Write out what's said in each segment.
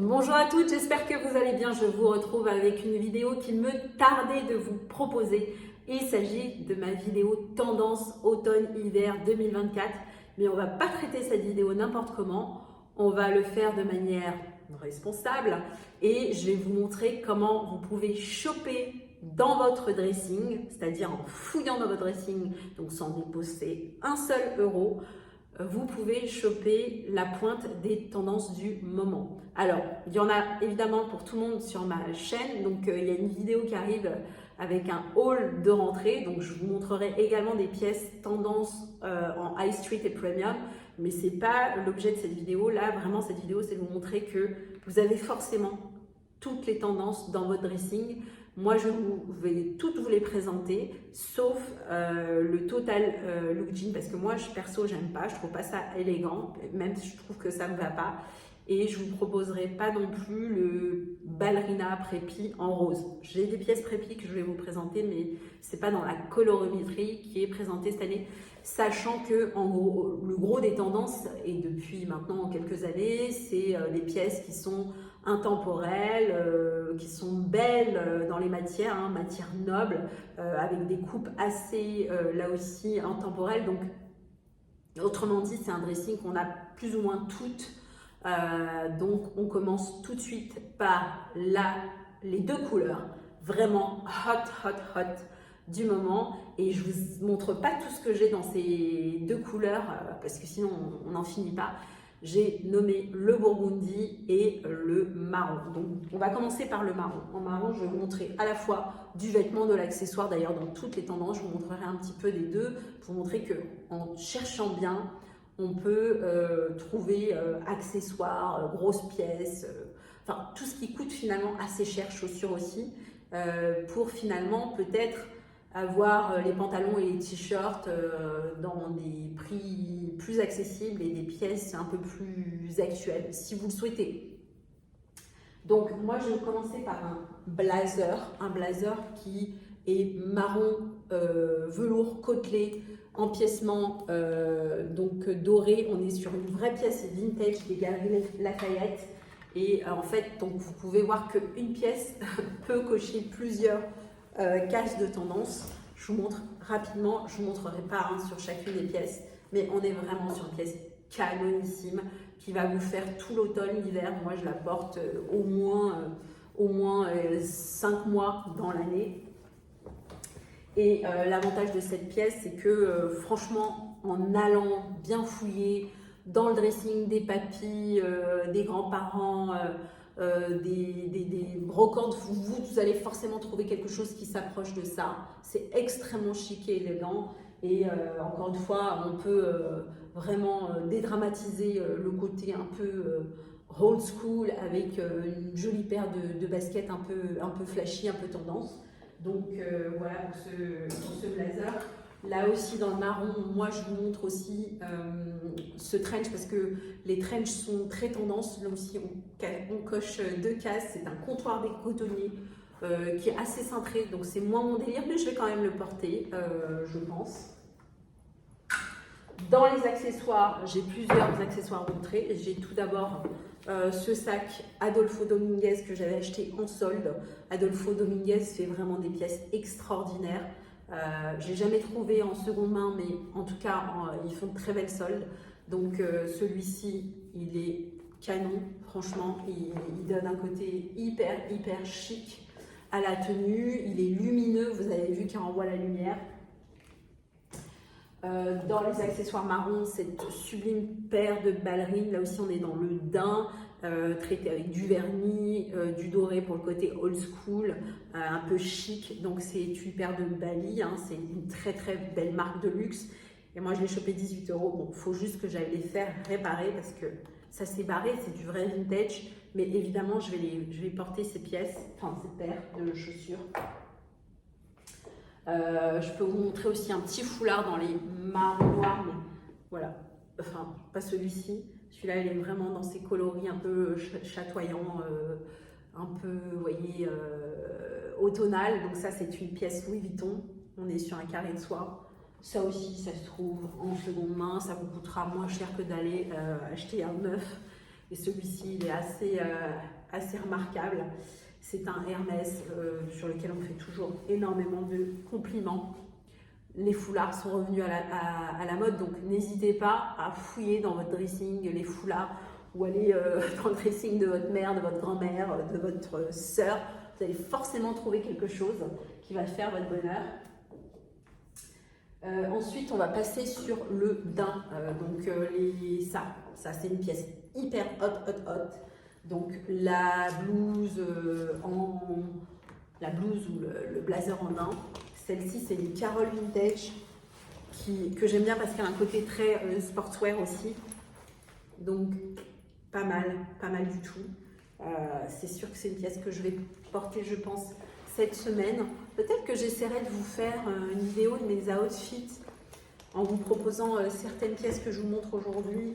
Bonjour à toutes, j'espère que vous allez bien. Je vous retrouve avec une vidéo qu'il me tardait de vous proposer. Il s'agit de ma vidéo tendance automne-hiver 2024. Mais on ne va pas traiter cette vidéo n'importe comment. On va le faire de manière responsable et je vais vous montrer comment vous pouvez choper dans votre dressing, c'est-à-dire en fouillant dans votre dressing, donc sans déposer un seul euro. Vous pouvez choper la pointe des tendances du moment. Alors, il y en a évidemment pour tout le monde sur ma chaîne. Donc, il y a une vidéo qui arrive avec un haul de rentrée. Donc, je vous montrerai également des pièces tendances en high street et premium. Mais ce n'est pas l'objet de cette vidéo. Là, vraiment, cette vidéo, c'est de vous montrer que vous avez forcément toutes les tendances dans votre dressing. Moi, je vais toutes vous les présenter, sauf le total look jean, parce que moi, perso, j'aime pas, je trouve pas ça élégant, même si je trouve que ça me va pas. Et je vous proposerai pas non plus le ballerina prépi en rose. J'ai des pièces prépi que je vais vous présenter, mais c'est pas dans la colorimétrie qui est présentée cette année, sachant que en gros, le gros des tendances, et depuis maintenant quelques années, c'est des pièces qui sont intemporelles, qui sont belles dans les matières, matières nobles, avec des coupes assez, là aussi, intemporelles. Donc, autrement dit, c'est un dressing qu'on a plus ou moins toutes. Donc, on commence tout de suite par les deux couleurs, vraiment hot du moment. Et je vous montre pas tout ce que j'ai dans ces deux couleurs, parce que sinon, on n'en finit pas. J'ai nommé le burgundy et le marron. Donc, on va commencer par le marron. En marron, je vais vous montrer à la fois du vêtement, de l'accessoire. D'ailleurs, dans toutes les tendances, je vous montrerai un petit peu des deux pour montrer qu'en cherchant bien, on peut trouver accessoires, grosses pièces, enfin tout ce qui coûte finalement assez cher, chaussures aussi, pour finalement peut-être avoir les pantalons et les t-shirts dans des prix plus accessibles et des pièces un peu plus actuelles, si vous le souhaitez. Donc moi, je vais commencer par un blazer qui est marron velours côtelé, empiècement donc doré. On est sur une vraie pièce vintage des Galeries Lafayette. Et en fait, donc vous pouvez voir qu'une pièce peut cocher plusieurs cases de tendance. Je vous montre rapidement, je ne vous montrerai pas sur chacune des pièces, mais on est vraiment sur une pièce canonissime qui va vous faire tout l'automne, l'hiver. Moi, je la porte au moins 5 mois dans l'année. Et l'avantage de cette pièce, c'est que franchement, en allant bien fouiller dans le dressing des papis, des grands-parents, des brocantes, vous allez forcément trouver quelque chose qui s'approche de ça. C'est extrêmement chic et élégant. Et encore une fois, on peut vraiment dédramatiser le côté un peu old school avec une jolie paire de baskets un peu flashy, un peu tendance. Donc voilà pour ce blazer. Là aussi dans le marron, moi je vous montre aussi ce trench parce que les trenchs sont très tendance. Là aussi on coche deux cases, c'est un comptoir des cotonniers qui est assez cintré, donc c'est moins mon délire, mais je vais quand même le porter, je pense. Dans les accessoires, j'ai plusieurs accessoires à montrer. J'ai tout d'abord ce sac Adolfo Dominguez que j'avais acheté en solde. Adolfo Dominguez fait vraiment des pièces extraordinaires. J'ai jamais trouvé en seconde main, mais en tout cas, ils font de très belles soldes. Donc celui-ci, il est canon. Franchement, il donne un côté hyper chic à la tenue. Il est lumineux, vous avez vu qu'il renvoie la lumière. Dans les accessoires marrons, cette sublime paire de ballerines, là aussi on est dans le daim, traité avec du vernis, du doré pour le côté old school, un peu chic. Donc c'est une paire de Bali, c'est une très belle marque de luxe. Et moi je l'ai chopé 18 €. Bon, il faut juste que j'aille les faire réparer parce que ça s'est barré, c'est du vrai vintage. Mais évidemment je vais porter ces pièces, enfin cette paire de chaussures. Je peux vous montrer aussi un petit foulard dans les marrons noirs, mais voilà, enfin pas celui-ci. Celui-là, il est vraiment dans ses coloris un peu chatoyants, un peu, vous voyez, automnal. Donc ça, c'est une pièce Louis Vuitton. On est sur un carré de soie. Ça aussi, ça se trouve en seconde main. Ça vous coûtera moins cher que d'aller acheter un neuf. Et celui-ci, il est assez remarquable. C'est un Hermès sur lequel on fait toujours énormément de compliments. Les foulards sont revenus à la mode, donc n'hésitez pas à fouiller dans votre dressing les foulards ou aller dans le dressing de votre mère, de votre grand-mère, de votre sœur. Vous allez forcément trouver quelque chose qui va faire votre bonheur. Ensuite, on va passer sur le daim. Ça c'est une pièce hyper hot. Donc la blouse ou le blazer en daim. Celle-ci, c'est une Carole Vintage que j'aime bien parce qu'elle a un côté très sportswear aussi. Donc, pas mal du tout. C'est sûr que c'est une pièce que je vais porter, je pense, cette semaine. Peut-être que j'essaierai de vous faire une vidéo de mes outfits en vous proposant certaines pièces que je vous montre aujourd'hui.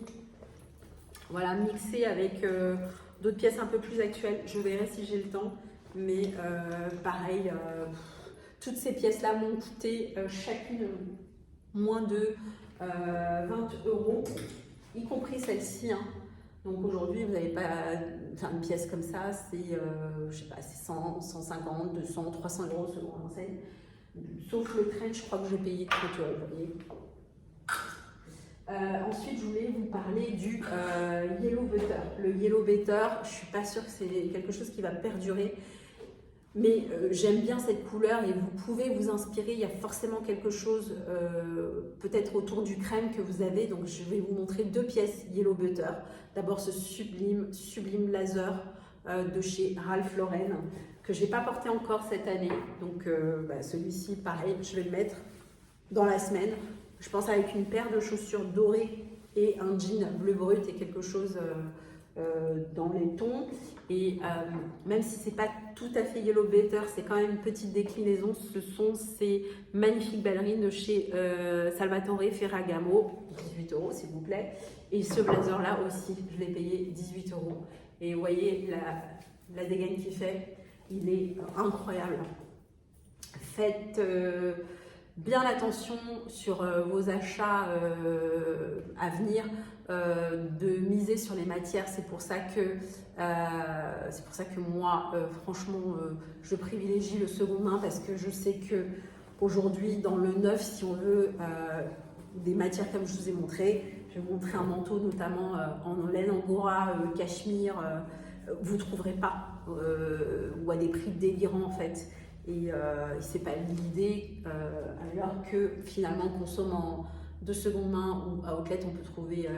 Voilà, mixées avec d'autres pièces un peu plus actuelles. Je verrai si j'ai le temps. Mais pareil, toutes ces pièces-là m'ont coûté chacune moins de 20 €, y compris celle-ci. Hein. Donc aujourd'hui, vous n'avez pas une pièce comme ça, c'est je sais pas, c'est 100, 150, 200, 300 € selon l'enseigne. Sauf le trench, je crois que j'ai payé 30 €. Vous voyez. Ensuite, je voulais vous parler du Yellow Butter. Le Yellow Butter, je ne suis pas sûre que c'est quelque chose qui va perdurer. Mais j'aime bien cette couleur et vous pouvez vous inspirer. Il y a forcément quelque chose peut-être autour du crème que vous avez. Donc je vais vous montrer deux pièces Yellow Butter. D'abord ce sublime blazer de chez Ralph Lauren que je n'ai pas porté encore cette année. Donc celui-ci, pareil, je vais le mettre dans la semaine. Je pense avec une paire de chaussures dorées et un jean bleu brut et quelque chose dans les tons. Et même si c'est pas tout à fait Yellow Butter, c'est quand même une petite déclinaison. Ce sont ces magnifiques ballerines de chez Salvatore Ferragamo, 18 € s'il vous plaît. Et ce blazer là aussi, je l'ai payé 18 €. Et vous voyez la dégaine qu'il fait, il est incroyable. Faites bien attention sur vos achats à venir, de miser sur les matières. C'est pour ça que moi, franchement, je privilégie le second main parce que je sais que aujourd'hui, dans le neuf, si on veut des matières comme je vous ai montré, je vais vous montrer un manteau notamment en laine angora, cachemire, vous ne trouverez pas ou à des prix délirants en fait. Et c'est pas l'idée, alors que finalement on consomme de seconde main ou à outlet, on peut trouver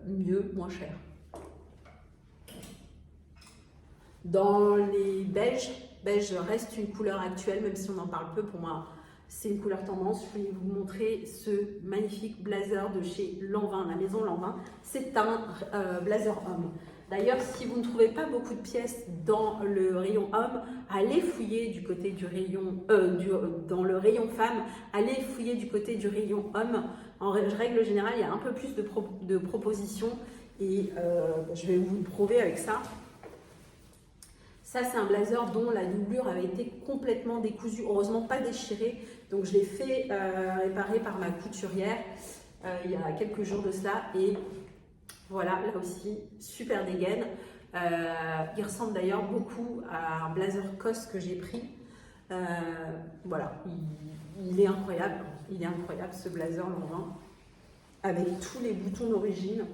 mieux, moins cher. Dans les beige reste une couleur actuelle, même si on en parle peu. Pour moi, c'est une couleur tendance. Je vais vous montrer ce magnifique blazer de chez Lanvin, la maison Lanvin. C'est un blazer homme. D'ailleurs, si vous ne trouvez pas beaucoup de pièces dans le rayon homme, allez fouiller du côté du rayon dans le rayon femme, allez fouiller du côté du rayon homme. En règle générale, il y a un peu plus de propositions et je vais vous le prouver avec ça. Ça, c'est un blazer dont la doublure avait été complètement décousue, heureusement pas déchirée. Donc, je l'ai fait réparer par ma couturière il y a quelques jours de cela et voilà, là aussi, super dégaine. Il ressemble d'ailleurs beaucoup à un blazer COS que j'ai pris. Voilà, il est incroyable. Il est incroyable ce blazer Lanvin avec tous les boutons d'origine.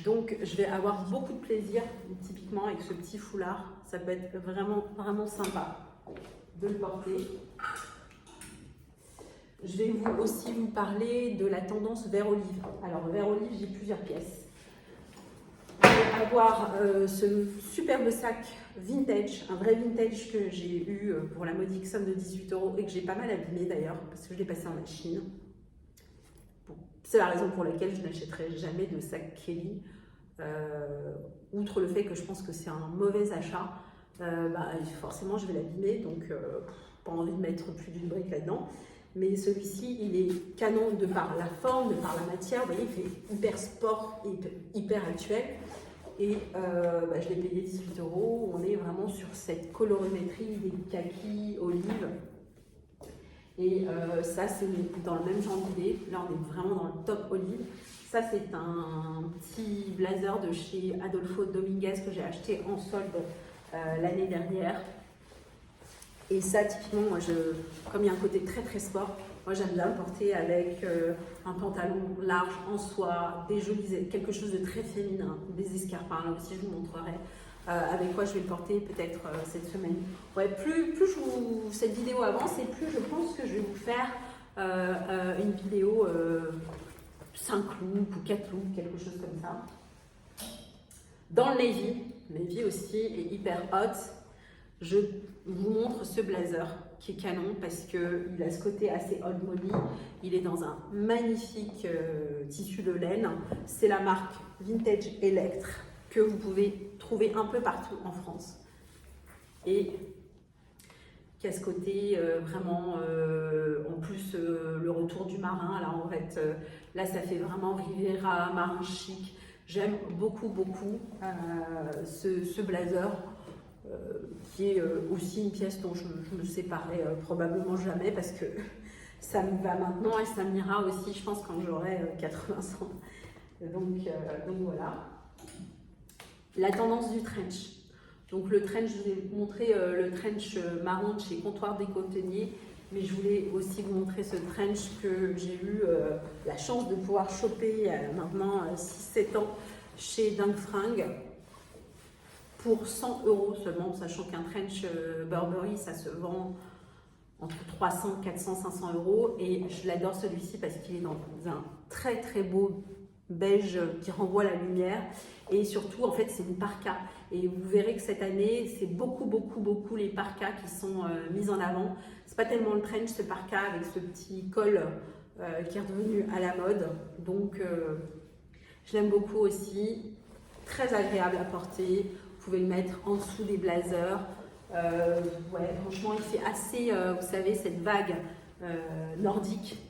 Donc, je vais avoir beaucoup de plaisir, typiquement avec ce petit foulard. Ça peut être vraiment, vraiment sympa de le porter. Je vais aussi vous parler de la tendance vert olive. Alors, vert olive, j'ai plusieurs pièces. Je vais avoir ce superbe sac vintage, un vrai vintage que j'ai eu pour la modique somme de 18 € et que j'ai pas mal abîmé d'ailleurs, parce que je l'ai passé en machine. Bon, c'est la raison pour laquelle je n'achèterai jamais de sac Kelly. Outre le fait que je pense que c'est un mauvais achat, forcément je vais l'abîmer, donc pas envie de mettre plus d'une brique là-dedans. Mais celui-ci, il est canon de par la forme, de par la matière. Vous voyez, il fait hyper sport et hyper actuel. Et je l'ai payé 18 €. On est vraiment sur cette colorimétrie des kakis, olives. Et ça, c'est dans le même genre d'idée. Là, on est vraiment dans le top olive. Ça, c'est un petit blazer de chez Adolfo Dominguez que j'ai acheté en solde l'année dernière. Et ça, typiquement, moi, comme il y a un côté très très sport, moi j'aime bien le porter avec un pantalon large en soie, quelque chose de très féminin, des escarpins, là aussi je vous montrerai. Avec quoi je vais le porter peut-être cette semaine. Ouais, plus cette vidéo avance et plus je pense que je vais vous faire une vidéo 5 looks ou 4 looks, quelque chose comme ça. Dans le navy aussi est hyper hot. Je vous montre ce blazer qui est canon parce qu'il a ce côté assez old money. Il est dans un magnifique tissu de laine. C'est la marque Vintage Electre que vous pouvez trouver un peu partout en France. Et qui a ce côté vraiment, en plus le retour du marin. Là, en fait, là ça fait vraiment Riviera, marin chic. J'aime beaucoup ce blazer. Qui est aussi une pièce dont je me séparerai probablement jamais parce que ça me va maintenant et ça m'ira aussi, je pense, quand j'aurai 80 ans. Donc voilà. La tendance du trench. Donc le trench, je vous ai montré le trench marron de chez Comptoir Décontenier, mais je voulais aussi vous montrer ce trench que j'ai eu la chance de pouvoir choper maintenant 6-7 ans chez Dingue Fringues. Pour 100 € seulement, sachant qu'un trench Burberry, ça se vend entre 300, 400, 500 €. Et je l'adore celui-ci parce qu'il est dans un très très beau beige qui renvoie la lumière. Et surtout, en fait, c'est une parka. Et vous verrez que cette année, c'est beaucoup les parkas qui sont mises en avant. C'est pas tellement le trench, ce parka avec ce petit col qui est redevenu à la mode. Donc, je l'aime beaucoup aussi. Très agréable à porter. Vous pouvez le mettre en dessous des blazers. Ouais, franchement, il fait assez, vous savez, cette vague nordique.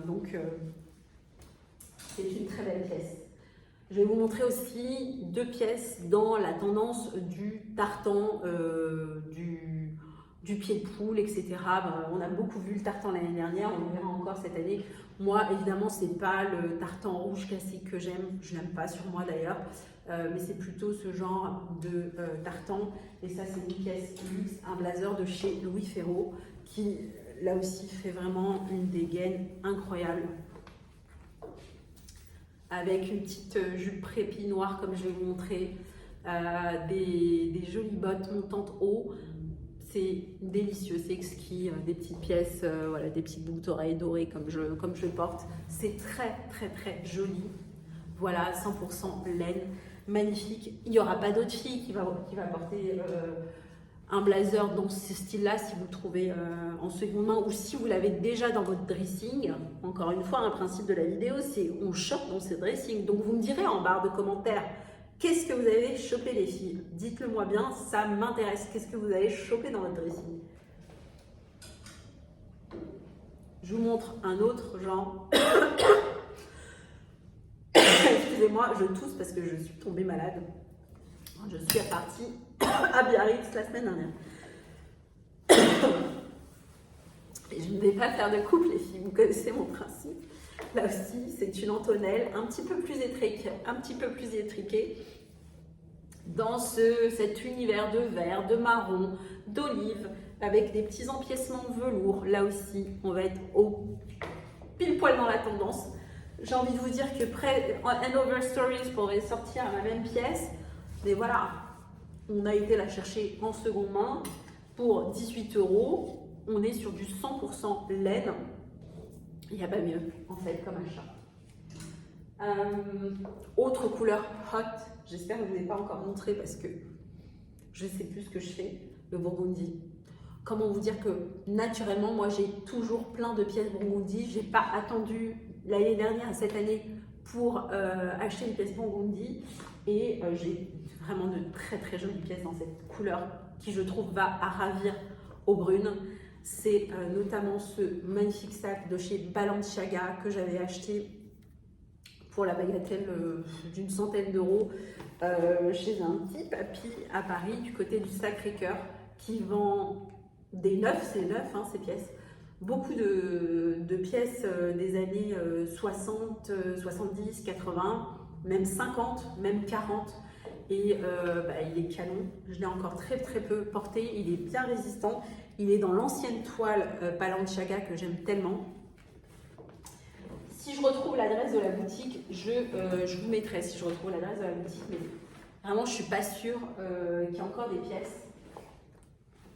Donc, c'est une très belle pièce. Je vais vous montrer aussi 2 pièces dans la tendance du tartan, du pied de poule, etc. Ben, on a beaucoup vu le tartan l'année dernière, on le verra encore cette année. Moi, évidemment, c'est pas le tartan rouge classique que j'aime. Je l'aime pas sur moi d'ailleurs. Mais c'est plutôt ce genre de tartan. Et ça, c'est une pièce luxe, un blazer de chez Louis Ferraud, qui là aussi fait vraiment une dégaine incroyable. Avec une petite jupe prépi noire, comme je vais vous montrer, des jolies bottes montantes haut. C'est délicieux, c'est exquis, des petites pièces, voilà, des petites boucles d'oreilles dorées comme je le porte. C'est très joli. Voilà, 100% laine. Magnifique. Il n'y aura pas d'autre fille qui va porter un blazer dans ce style-là si vous le trouvez en seconde main ou si vous l'avez déjà dans votre dressing. Encore une fois, un principe de la vidéo, c'est on chope dans ces dressings. Donc vous me direz en barre de commentaires, qu'est-ce que vous avez chopé les filles? Dites-le moi bien, ça m'intéresse. Qu'est-ce que vous avez chopé dans votre dressing? Je vous montre un autre genre. Excusez-moi, je tousse parce que je suis tombée malade. Je suis partie à Biarritz la semaine dernière. Et je ne vais pas faire de couple, les filles, vous connaissez mon principe. Là aussi, c'est une Antonelle un petit peu plus étriquée, dans cet univers de vert, de marron, d'olive, avec des petits empiècements de velours. Là aussi, on va être pile poil dans la tendance. J'ai envie de vous dire que Hanover Stories pourrait sortir à la même pièce, mais voilà, on a été la chercher en seconde main pour 18 €. On est sur du 100% laine. Il n'y a pas mieux en fait comme achat. Autre couleur hot, j'espère que je ne vous ai pas encore montré parce que je ne sais plus ce que je fais, le burgundy. Comment vous dire que naturellement, moi j'ai toujours plein de pièces burgundy. Je n'ai pas attendu l'année dernière à cette année pour acheter une pièce burgundy et j'ai vraiment de très jolies pièces dans cette couleur qui je trouve va à ravir aux brunes. C'est notamment ce magnifique sac de chez Balenciaga que j'avais acheté pour la bagatelle d'une centaine d'euros chez un petit papy à Paris du côté du Sacré-Cœur qui vend des neufs, c'est neuf hein, ces pièces, beaucoup de pièces des années 60, 70, 80, même 50, même 40. Et il est canon, je l'ai encore très peu porté, il est bien résistant. Il est dans l'ancienne toile Balenciaga que j'aime tellement. Si je retrouve l'adresse de la boutique, je vous mettrai si je retrouve l'adresse de la boutique, mais vraiment je suis pas sûre qu'il y ait encore des pièces.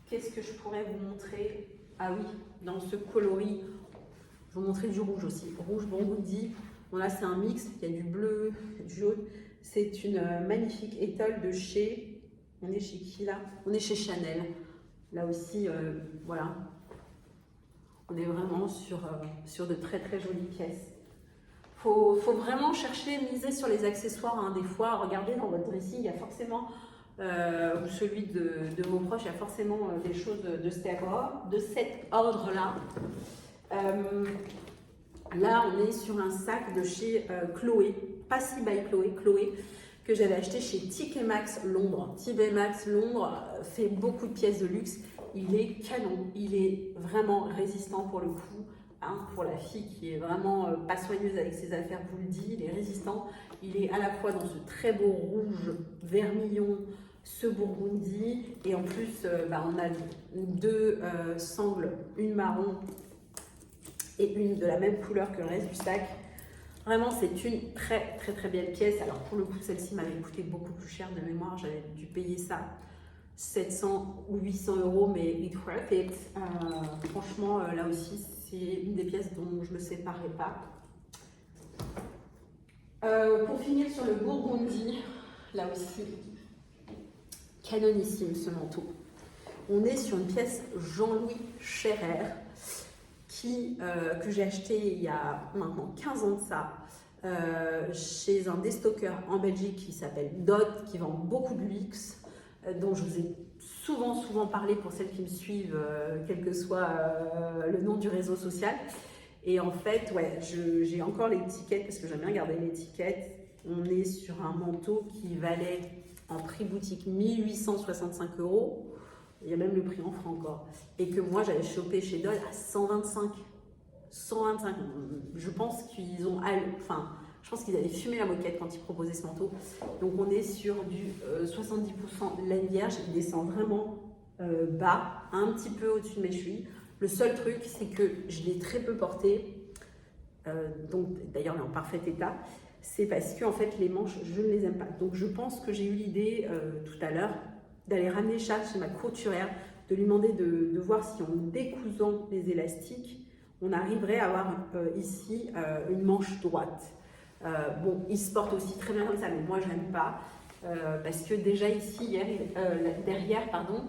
Qu'est-ce que je pourrais vous montrer? Ah oui, dans ce coloris, je vais vous montrer du rouge aussi. Rouge Burgundy. Bon là c'est un mix, il y a du bleu, du jaune. C'est une magnifique étole de chez... On est chez qui là? On est chez Chanel. Là aussi, voilà. On est vraiment sur de très jolies pièces. Faut vraiment chercher, miser sur les accessoires. Hein. Des fois, regardez dans votre dressing, il y a forcément, ou celui de vos proches, il y a forcément des choses de cet ordre-là. Là, on est sur un sac de chez Chloé, Passy by Chloé, que j'avais acheté chez TK Maxx Londres. TK Maxx Londres fait beaucoup de pièces de luxe. Il est canon, il est vraiment résistant pour le coup. Hein, pour la fille qui est vraiment pas soigneuse avec ses affaires, vous le dit, il est résistant. Il est à la fois dans ce très beau rouge vermillon, ce burgundy, et en plus, on a deux sangles, une marron et une de la même couleur que le reste du sac. Vraiment, c'est une très belle pièce. Alors pour le coup, celle-ci m'avait coûté beaucoup plus cher de mémoire. J'avais dû payer ça 700 ou 800 €, mais it worth it. Franchement, là aussi, c'est une des pièces dont je ne me séparais pas. Pour finir sur le Burgundy, là aussi, canonissime ce manteau. On est sur une pièce Jean-Louis Scherrer que j'ai acheté il y a maintenant 15 ans de ça, chez un déstockeur en Belgique qui s'appelle Dot, qui vend beaucoup de luxe, dont je vous ai souvent parlé pour celles qui me suivent, quel que soit le nom du réseau social. Et en fait, ouais, j'ai encore l'étiquette parce que j'aime bien garder l'étiquette. On est sur un manteau qui valait en prix boutique 1865 €. Il y a même le prix en francs encore. Et que moi, j'avais chopé chez Dot à 125. 125. Je pense qu'ils ont... Enfin, je pense qu'ils avaient fumé la moquette quand ils proposaient ce manteau. Donc, on est sur du 70% laine vierge. Il descend vraiment bas, un petit peu au-dessus de mes chevilles. Le seul truc, c'est que je l'ai très peu porté. Donc, d'ailleurs, il est en parfait état. C'est parce que, en fait, les manches, je ne les aime pas. Donc, je pense que j'ai eu l'idée tout à l'heure d'aller ramener Charles chez ma couturière, de lui demander de voir si en décousant les élastiques, on arriverait à avoir ici une manche droite. Bon, il se porte aussi très bien comme ça, mais moi je n'aime pas, parce que déjà ici, derrière, pardon,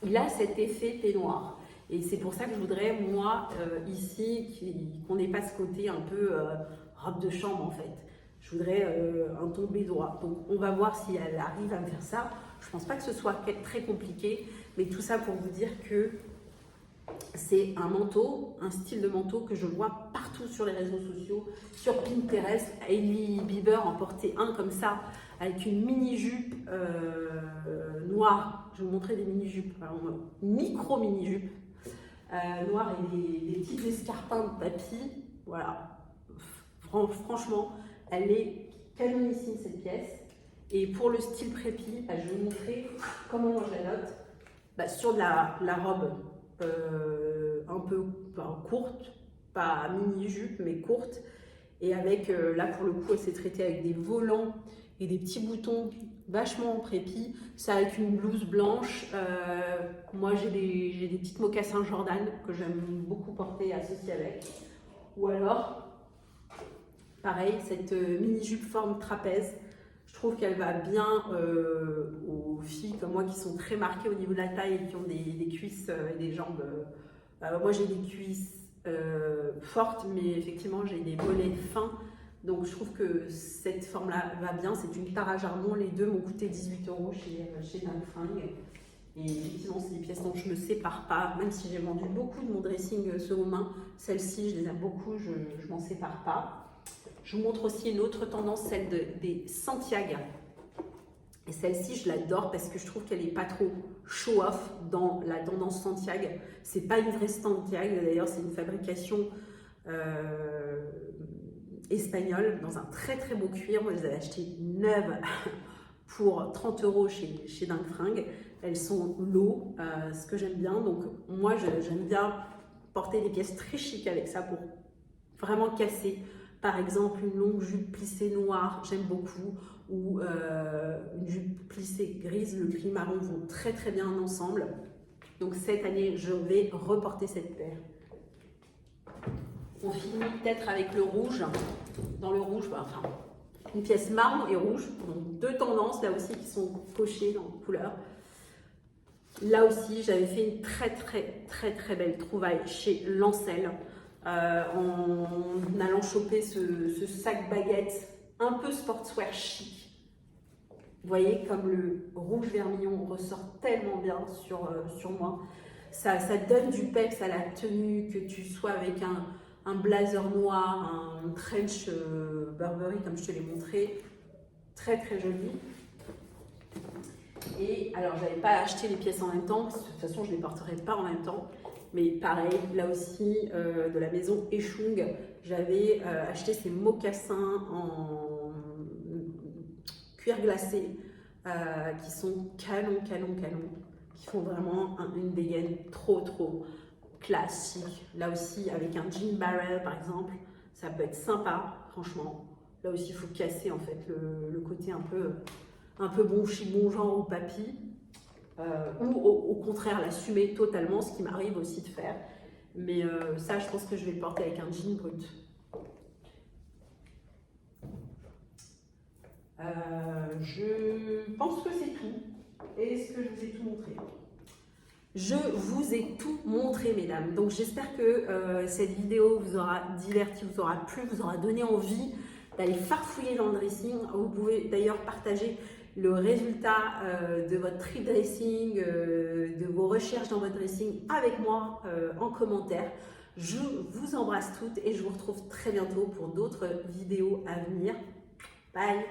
il a cet effet peignoir. Et c'est pour ça que je voudrais, moi, ici, qu'on n'ait pas ce côté un peu robe de chambre en fait. Je voudrais un tombé droit. Donc on va voir si elle arrive à me faire ça. Je pense pas que ce soit très compliqué, mais tout ça pour vous dire que c'est un manteau, un style de manteau que je vois partout sur les réseaux sociaux, sur Pinterest. Hailey Bieber en portait un comme ça, avec une mini-jupe noire. Je vais vous montrer des mini-jupes, micro mini-jupes noires et des petits escarpins de papy. Voilà, franchement, elle est canonissime cette pièce. Et pour le style prépi, je vais vous montrer comment moi je la note. Sur de la robe un peu courte, pas mini-jupe mais courte, et avec, là pour le coup elle s'est traitée avec des volants et des petits boutons vachement prépi. C'est avec une blouse blanche. Moi j'ai des petites mocassins Jordan que j'aime beaucoup porter associés avec, ou alors pareil cette mini-jupe forme trapèze. Je trouve qu'elle va bien aux filles comme moi qui sont très marquées au niveau de la taille et qui ont des cuisses et des jambes. Moi j'ai des cuisses fortes, mais effectivement j'ai des mollets fins. Donc je trouve que cette forme-là va bien. C'est une Tara Jardon. Les deux m'ont coûté 18 € chez Dan Fringues. Et effectivement, c'est des pièces dont je ne me sépare pas. Même si j'ai vendu beaucoup de mon dressing seconde main, celles-ci, je les aime beaucoup, je ne m'en sépare pas. Je vous montre aussi une autre tendance, celle des Santiago. Et celle-ci, je l'adore parce que je trouve qu'elle n'est pas trop show-off dans la tendance Santiago. C'est pas une vraie Santiago, d'ailleurs, c'est une fabrication espagnole dans un très très beau cuir. Moi, je les avais achetées neuves pour 30 € chez Dingue Fringues. Elles sont low, ce que j'aime bien. Donc, moi, j'aime bien porter des pièces très chic avec ça pour vraiment casser. Par exemple, une longue jupe plissée noire, j'aime beaucoup, ou une jupe plissée grise, le gris marron vont très très bien ensemble. Donc cette année, je vais reporter cette paire. On finit peut-être avec le rouge. Dans le rouge, enfin, une pièce marron et rouge, donc deux tendances là aussi qui sont cochées dans les couleurs. Là aussi, j'avais fait une très belle trouvaille chez Lancel. En allant choper ce sac baguette un peu sportswear chic. Vous voyez comme le rouge vermillon ressort tellement bien sur moi. Ça donne du peps à la tenue, que tu sois avec un blazer noir, un trench Burberry comme je te l'ai montré. Très joli. Et alors, je n'avais pas acheté les pièces en même temps, parce que de toute façon, je ne les porterai pas en même temps. Mais pareil, là aussi, de la maison Echung, j'avais acheté ces mocassins en cuir glacé qui sont canon, qui font vraiment une dégaine trop classique. Là aussi, avec un jean barrel par exemple, ça peut être sympa, franchement. Là aussi, il faut casser en fait le côté un peu bon genre ou papy. Ou au contraire l'assumer totalement, ce qui m'arrive aussi de faire. Mais ça, je pense que je vais le porter avec un jean brut. Je pense que c'est tout. Est-ce que je vous ai tout montré? Je vous ai tout montré, mesdames. Donc j'espère que cette vidéo vous aura diverti, vous aura plu, vous aura donné envie d'aller farfouiller dans le dressing. Vous pouvez d'ailleurs partager le résultat de votre trip dressing, de vos recherches dans votre dressing avec moi en commentaire. Je vous embrasse toutes et je vous retrouve très bientôt pour d'autres vidéos à venir. Bye!